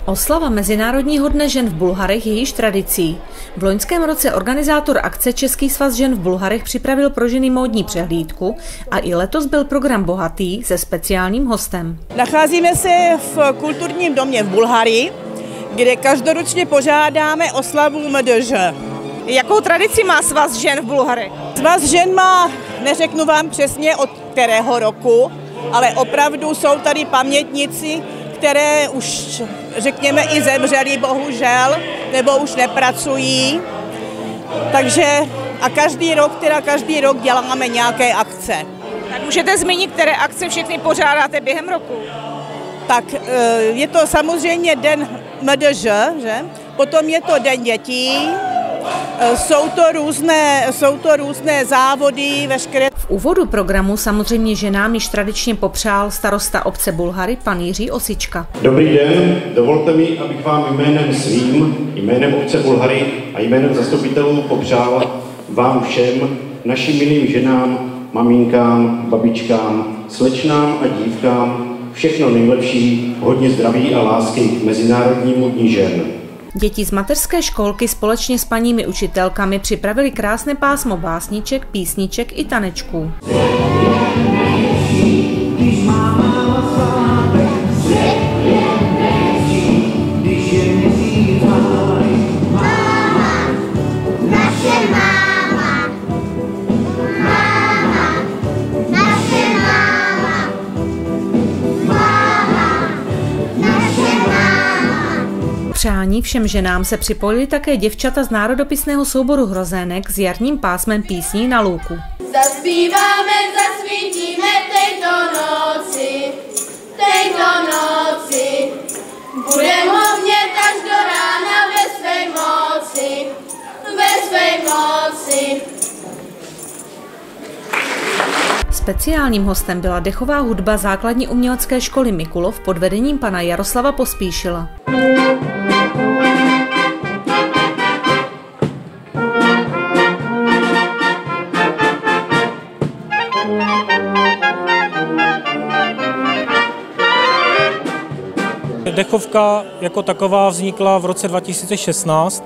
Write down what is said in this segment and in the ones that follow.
Oslava Mezinárodního dne žen v Bulharech je již tradicí. V loňském roce organizátor akce Český svaz žen v Bulharech připravil pro ženy módní přehlídku a i letos byl program bohatý se speciálním hostem. Nacházíme se v kulturním domě v Bulharii, kde každoročně pořádáme oslavu MDŽ. Jakou tradici má Svaz žen v Bulharech? Svaz žen má, neřeknu vám přesně od kterého roku, ale opravdu jsou tady pamětníci, které už, řekněme, i zemřeli, bohužel, nebo už nepracují. Takže a každý rok děláme nějaké akce. Tak můžete zmínit, které akce všechny pořádáte během roku? Tak je to samozřejmě den MDŽ, že? Potom je to den dětí, jsou to různé závody, veškeré. V úvodu programu samozřejmě ženám již tradičně popřál starosta obce Bulhary, pan Jiří Osička. Dobrý den, dovolte mi, abych vám jménem svým, jménem obce Bulhary a jménem zastupitelů popřál vám všem, našim milým ženám, maminkám, babičkám, slečnám a dívkám všechno nejlepší, hodně zdraví a lásky k Mezinárodnímu dni žen. Děti z mateřské školky společně s paními učitelkami připravili krásné pásmo básniček, písniček i tanečků. Přání všem ženám se připojili také děvčata z národopisného souboru Hrozének s jarním pásmem písní na louku. Zaspíváme, zasvítíme tejto noci, budem hovnět až do rána ve své moci. Speciálním hostem byla dechová hudba základní umělecké školy Mikulov pod vedením pana Jaroslava Pospíšila. Dechovka jako taková vznikla v roce 2016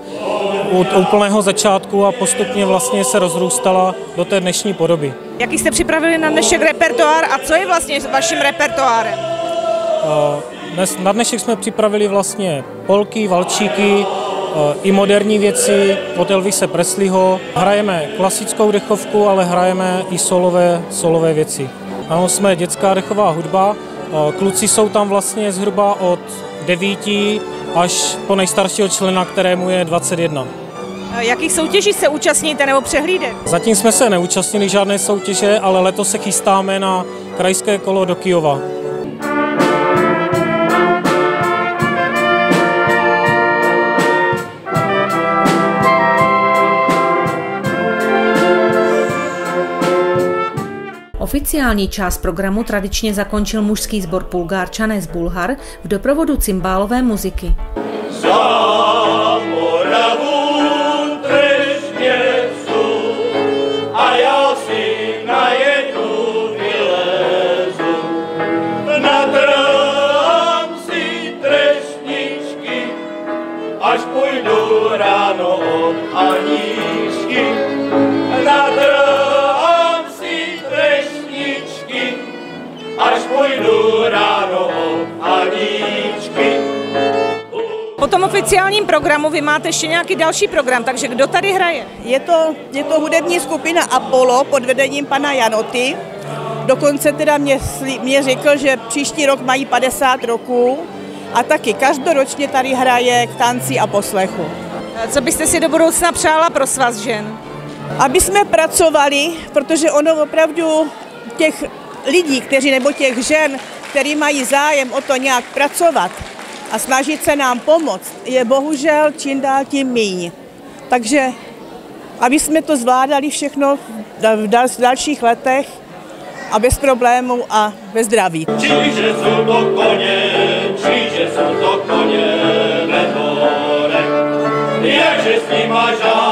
od úplného začátku a postupně vlastně se rozrůstala do té dnešní podoby. Jaký jste připravili na dnešek repertoár a co je vlastně s vaším repertoárem? Na dnešek jsme připravili vlastně polky, valčíky, i moderní věci od Elvise Presleyho. Hrajeme klasickou dechovku, ale hrajeme i solové věci. Ano, jsme dětská dechová hudba. Kluci jsou tam vlastně zhruba od 9 až po nejstaršího člena, kterému je 21. Jakých soutěží se účastníte nebo přehlídek? Zatím jsme se neúčastnili žádné soutěže, ale letos se chystáme na krajské kolo do Kyjova. Oficiální část programu tradičně zakončil mužský sbor Pulgárčané z Bulhar v doprovodu cymbálové muziky. Až půjdu ráno od Aníšky, nadrám si trešničky, až půjdu ráno od Aníčky. Po tom oficiálním programu vy máte ještě nějaký další program, takže kdo tady hraje? Je to hudební skupina Apollo pod vedením pana Janoty. Dokonce teda mě řekl, že příští rok mají 50 roků. A taky každoročně tady hraje k tanci a poslechu. Co byste si do budoucna přála pro Svaz žen? Aby jsme pracovali, protože ono opravdu těch lidí, nebo těch žen, kteří mají zájem o to nějak pracovat a snažit se nám pomoct, je bohužel čím dál tím míň. Takže aby jsme to zvládali všechno v dalších letech a bez problémů a ve zdraví. Čiže jsou to koně ve dvorech, jakže s nima žádný